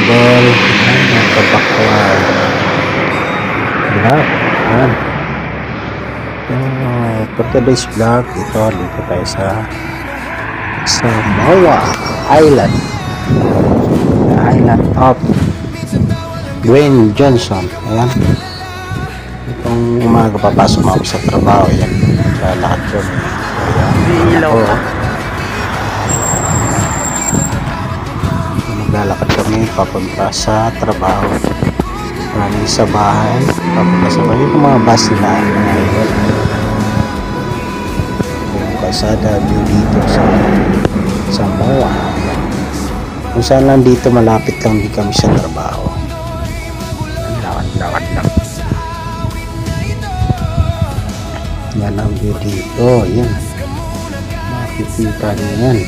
idol. Nagkabakwag. Vlog. Ayan. For today's vlog, ito, dito tayo sa Samoa Island. The island of Dwayne Johnson. Ayan. Itong umaga papasok ako sa trabaho. Ayan. Lalakad ko. Ayan. Ako. Maglalakad kami papunta sa trabaho. Maraming sa bahay. Papunta sa bahay. Yung mga bus nila. Yung kalsada dito sa Samoa. Kung saan lang dito malapit lang din kami sa trabaho. Lakad lang. Yan ang view dito. Yan. Makikita niyo yan.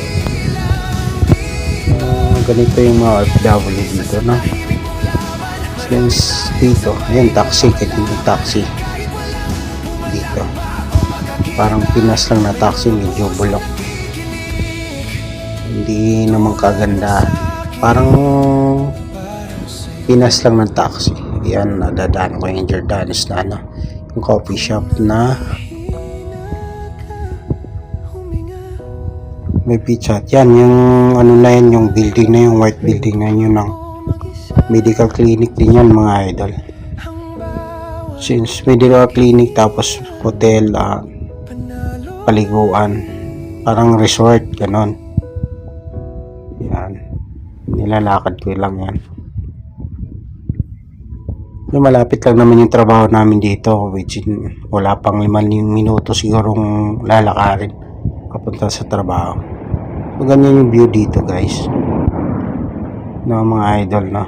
Ganito yung mga OFW dito, no? Since dito, ayan, taxi, kahit yung taxi dito. Parang Pinas lang na taxi, medyo bulok. Hindi naman kaganda. Parang Pinas lang ng taxi. Ayan, nadadaan ko yung Jordanes na ano, yung coffee shop na may pizza. Yan, yung ano na yan, yung building na yung white building na yun ng medical clinic din yan mga idol. Since medical clinic tapos hotel, paliguan, parang resort, ganon. Yan, nilalakad ko lang yan. Yung malapit lang naman yung trabaho namin dito, which wala pang 5 minuto sigurong lalakarin papunta sa trabaho. So ganyan yung view dito guys, no, mga idol, no?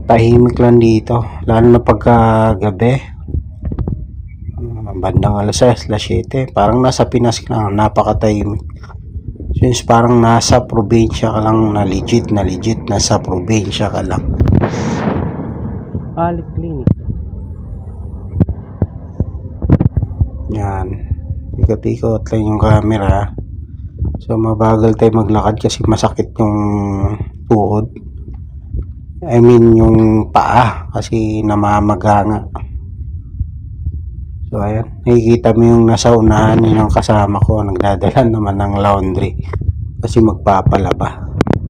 Tahimik lang dito, lalo na pagka gabi, bandang alas 6, alas 7, parang nasa Pinas ka lang, napakatahimik. Since parang nasa probinsya ka lang, na legit nasa probinsya ka lang. Clinic. Yan, ikot-ikot lang yung camera. So mabagal tayo maglakad kasi masakit yung tuhod, I mean yung paa kasi namamaga nga. So ayan, nakikita mo yung nasa unahan, yun ang kasama ko, nagdadala naman ng laundry kasi magpapalaba.